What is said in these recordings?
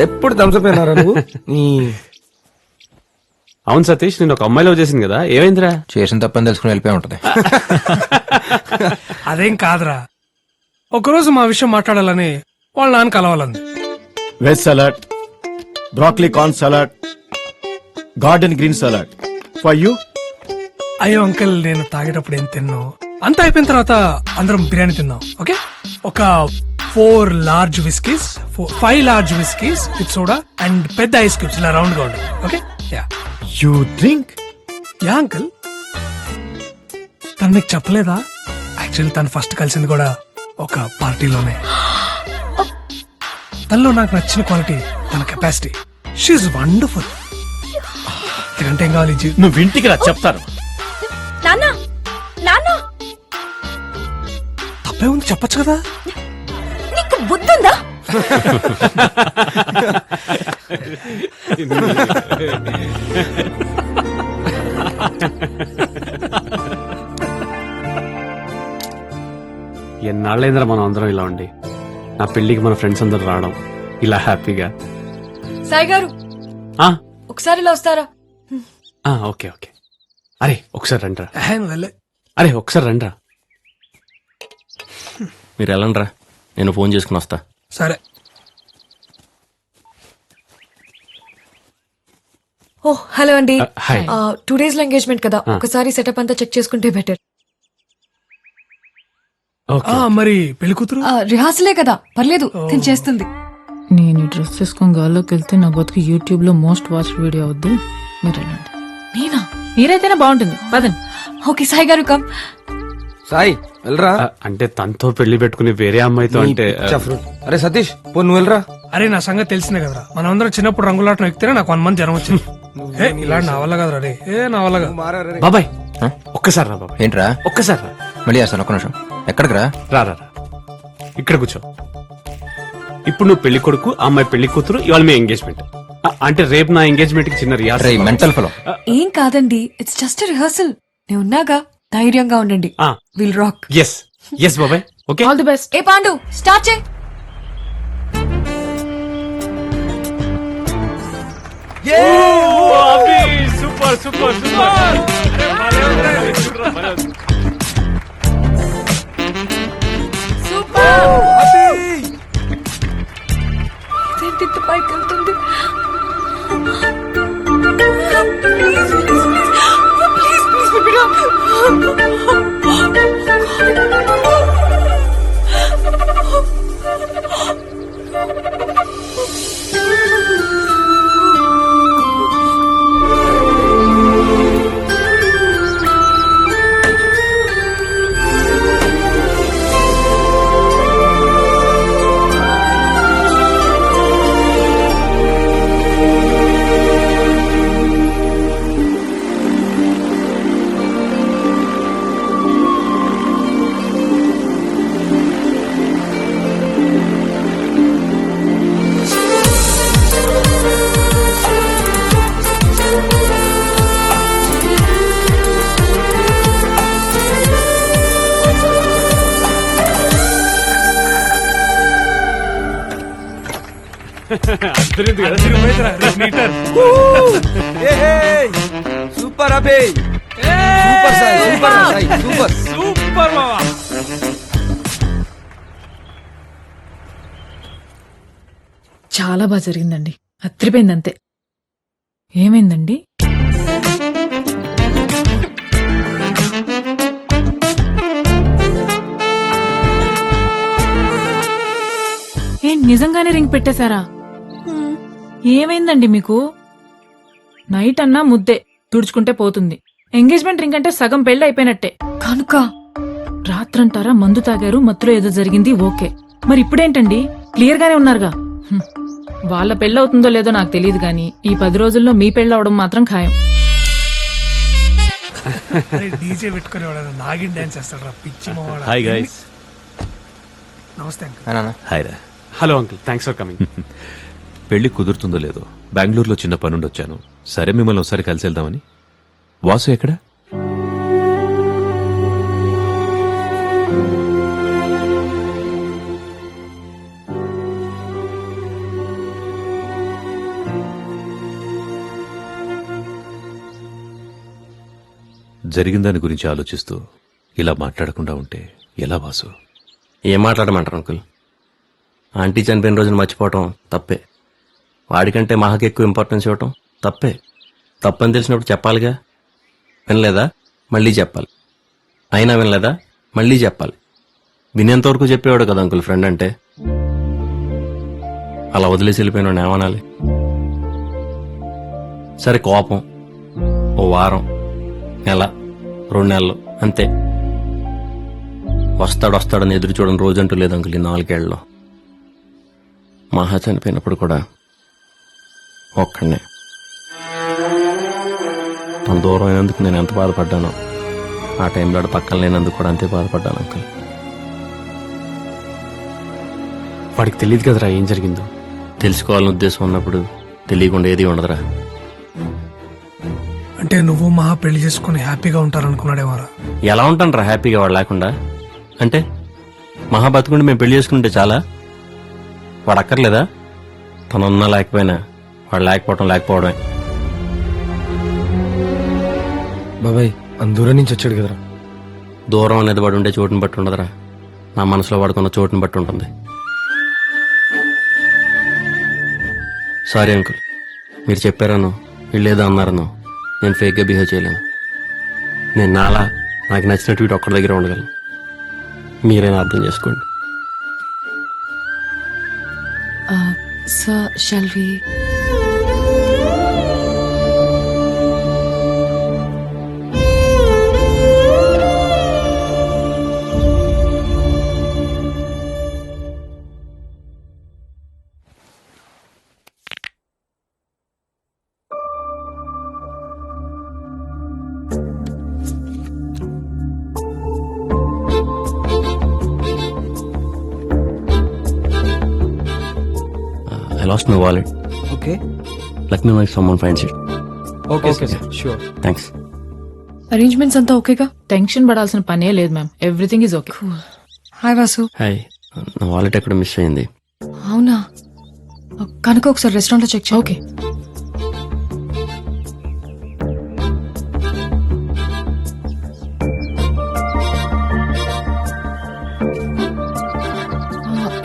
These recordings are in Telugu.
ఎప్పుడు దంసపోయినారా నువ్వు? అవును సతీష్, నేను ఒక అమ్మాయిలో చేసింది కదా, ఏమైందిరా? చేసిన తప్పని తెలుసుకుని వెళ్ళిపోయి ఉంటది. అదేం కాదురా, ఒకరోజు మా విషయం మాట్లాడాలని వాళ్ళ నాన్న కలవాలంది. Veg salad, broccoli corn salad, garden green salad for you. అయ్యో అంకుల్, నేను తాగేటప్పుడు ఏం తిన్నావు? అంతా అయిపోయిన తర్వాత అందరం బిర్యానీ తిందాం, ఓకే? ఒక 4 large whiskies, 5 large whiskies with soda and పెద్ద ఐస్ క్యూబ్స్ ఇలా రౌండ్ గా ఉండాలి, okay? Yeah you drink? Yeah uncle. తను నీకు చెప్పలేదా? యాక్చువల్లీ తను ఫస్ట్ కలిసింది కూడా ఒక పార్టీలోనే. తనలో నాకు నచ్చిన క్వాలిటీ తన కెపాసిటీ. She wonderful. ఎందుకంటే ఏం కావాలి? నువ్వు ఇంటికి రా, చెప్తాను. తప్పే ఉంది, చెప్పచ్చు కదా. నీకు బుద్ధుందా? ఎన్నాళ్ళైందిరా మనం అందరం ఇలా ఉండి. నా పెళ్లికి మన ఫ్రెండ్స్ అందరు రావడం ఇలా హ్యాపీగా. సాయి గారు, ఒకసారి ఇలా వస్తారా? Okay okay. అరే ఒకసారి రండిరా. వెళ్ళే. అరే ఒకసారి రండిరా. మీరు వెళ్ళండి రా, నేను ఫోన్ చేసుకుని వస్తా. సరే. ఓ హలో అండి. హాయ్. 2 days లో ఎంగేజ్మెంట్ కదా, ఒకసారి సెటప్ అంతా చెక్ చేసుకుంటే బెటర్. మరి పెళ్లి కూతురు రిహార్సలే కదా, పర్లేదు, నేను చేస్తుంది. నేను ఈ డ్రెస్ వేసుకొని గాల్లోకి వెళ్తే నా బతుకు యూట్యూబ్ లో మోస్ట్ వాచ్ వీడియో అవుద్ది. మీరు వెళ్ళండి. నేనా? మీరైతేనే బాగుంటుంది, పదండి. ఓకే సాయి గారు, కమ్. సాయి వెళ్ళరా. అంటే తనతో పెళ్లి పెట్టుకుని వేరే అమ్మాయితో అంటే అరే సతీష్, పో నువ్వు వెళ్ళరా. అరే నా సంగతి తెలిసిందే కదరా, మనం అందరం చిన్నప్పుడు రంగులాటం ఎక్కితేనే నాకు 1 month జ్వరం వచ్చింది. ఇలా నా వల్ల కదరా రే, నా వల్ల కాదు. బాబాయ్ ఒక్కసారి రా బాబాయ్. ఏంట్రా? ఒక్కసారి రా. మళ్ళీ చేస్తాను, ఒక్క నిమిషం. ఎక్కడికి రా? రా రా రా. ఇక్కడ కూర్చో. ఇప్పుడు నువ్వు పెళ్లి కొడుకు, ఆ అమ్మాయి పెళ్లి కూతురు, ఇవాళ మీ ఎంగేజ్మెంట్. అంటే రేపు నా ఎంగేజ్మెంట్ కి చిన్న రిహార్సల్. Mental fellow. ఏం కాదండి, ఇట్స్ జస్ట్ రిహార్సల్. నేను ఉన్నాగా, ధైర్యంగా ఉండండి. Will rock. ఎస్ ఎస్ బాబాయ్. Okay, all the best. ఏ పాండు, స్టార్ట్ చేయి. Super super super. ఇదేంటి ఇంత పైకి వెళ్తుంది? సూపర్ అబే, super Sai, super Sai, super super బావా. చాలా బాగా జరిగిందండి, అత్రిపోయింది అంతే. ఏమైందండి? ఏంటి, నిజంగానే రింగ్ పెట్టేశారా? ఏమైందండి మీకు? నైట్ అన్నా ముద్దే, తుడుచుకుంటే పోతుంది. ఎంగేజ్మెంట్ రింగ్ అంటే సగం పెళ్లి అయిపోయినట్టే. కనుక రాత్రంటారా, మందు తాగారు, మత్తులో ఏదో జరిగింది, ఓకే. మరి ఇప్పుడేంటండి, క్లియర్ గానే ఉన్నారుగా. వాళ్ళ పెళ్ళవుతుందో లేదో నాకు తెలియదు గాని ఈ 10 రోజుల్లో మీ పెళ్ళవడం మాత్రం ఖాయం. డీజే పెట్టుకుని నాగిన్ డాన్స్ చేస్తాడు, పిచ్చి మొహం. Hi guys. నమస్తే అంకుల్. హాయ్ రా. Hello uncle, thanks for coming. పెళ్లి కుదురుతుందో లేదో, బెంగళూరులో చిన్న పనుండి వచ్చాను. సరే మిమ్మల్ని ఒకసారి కలిసి వెళ్దామని. వాసు ఎక్కడా? జరిగిన దాని గురించి ఆలోచిస్తూ ఇలా మాట్లాడకుండా ఉంటే ఎలా వాసు? ఏం మాట్లాడమంటారు అంకుల్? ఆంటీ చనిపోయిన రోజున మర్చిపోవటం తప్పే. వాడికంటే మహాకి ఎక్కువ ఇంపార్టెన్స్ ఇవ్వటం తప్పే. తప్పని తెలిసినప్పుడు చెప్పాలిగా. వినలేదా? మళ్ళీ చెప్పాలి. అయినా వినలేదా? మళ్ళీ చెప్పాలి. వినేంతవరకు చెప్పేవాడు కదా అంకుల్ ఫ్రెండ్ అంటే. అలా వదిలేసి వెళ్ళిపోయిన ఏమనాలి? సరే కోపం ఓ వారం, నెల, 2 నెలలు అంతే. వస్తాడని ఎదురు చూడని రోజంటూ లేదు అంకుల్ ఈ 4 ఏళ్లలో. మహా చనిపోయినప్పుడు కూడా ఒక్కడనే. తన దూరం అయినందుకు నేను ఎంత బాధపడ్డానో ఆ టైంలో పక్కన లేనందుకు కూడా అంతే బాధపడ్డాను అంకుల్. వాడికి తెలియదు కదరా ఏం జరిగిందో. తెలుసుకోవాలని ఉద్దేశం ఉన్నప్పుడు తెలియకుండా ఏది ఉండదురా. అంటే నువ్వు మహా పెళ్లి చేసుకుని హ్యాపీగా ఉంటారనుకున్నాడేమారా? ఎలా ఉంటాను హ్యాపీగా వాడు లేకుండా? అంటే మహా బతుకుండి మేము పెళ్లి చేసుకుంటే చాలా? వాడు అక్కర్లేదా? తనున్నా లేకపోయినా వాడు లేకపోవడమే. బాబాయ్ అందూరం నుంచి వచ్చాడు కదరా. దూరం అనేది వాడు ఉండే చోటుని బట్టి ఉండదురా, నా మనసులో వాడుకున్న చోటుని బట్టి ఉంటుంది. సారీ అంకుల్, మీరు చెప్పారనో వీళ్ళేదో అన్నారనో నేను ఫేక్గా బిహేవ్ చేయలేను. నేను నాకు నచ్చినట్టు వీటి ఒక్కడి దగ్గర ఉండగలను. మీరైనా అర్థం చేసుకోండి. Sir shall we? I lost my wallet. Okay Let me know if someone finds it. Okay sure. Thanks. Arrangements అంతా ఓకేగా? టెన్షన్ పడాల్సిన పనే లేదు ma'am, everything is okay. Hi Vasu. Hi, నా వాలెట్ ఎక్కడ మిస్ అయింది? అవునా? కనుక ఒకసారి రెస్టారెంట్ లో చెక్ చేయి. ఓకే.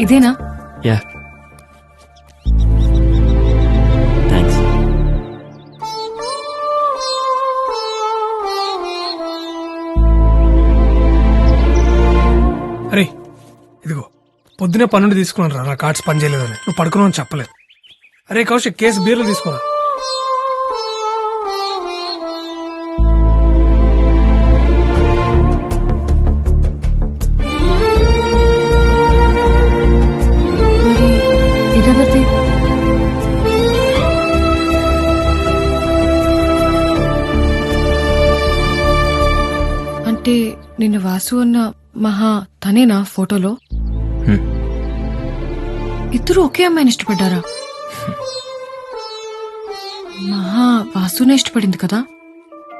ఇదేనా? Yeah, thanks. అరే ఇదిగో పొద్దునే 12 తీసుకున్నాను రా, నా కార్డ్స్ పనిచేయలేదని. నువ్వు పడుకున్నావు అని చెప్పలేదు. అరే కౌశిక్, కేసు బీర్లు తీసుకోరా. ఇదెవరిది? అంటే నిన్న వాసు అన్న మహా తనేనా ఫోటోలో? ఇద్దరు ఒకే అమ్మాయిని ఇష్టపడ్డారా? మహా వాసునే ఇష్టపడింది కదా?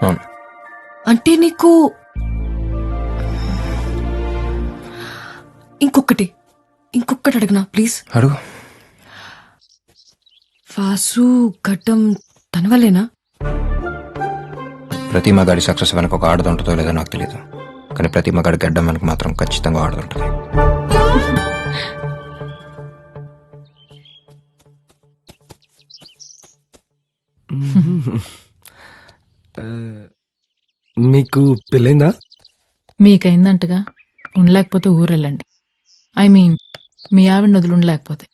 అవును. అంటే నీకు ఇంకొకటి అడగనా ప్లీజ్? అడుగు. వాసు గడ్డం తన వల్లేనా? ప్రతి మగాడి సక్సెస్ వెనక ఒక ఆడది ఉంటుందో లేదో నాకు తెలియదు, కానీ ప్రతి మగాడి గడ్డం వెనక మాత్రం ఖచ్చితంగా ఆడదుంటుంది. మీకు పెళ్ళైందా? మీకైందంటగా, ఉండలేకపోతే ఊరెళ్ళండి. ఐ మీన్ మీ ఆవిడ వదిలి ఉండలేకపోతే.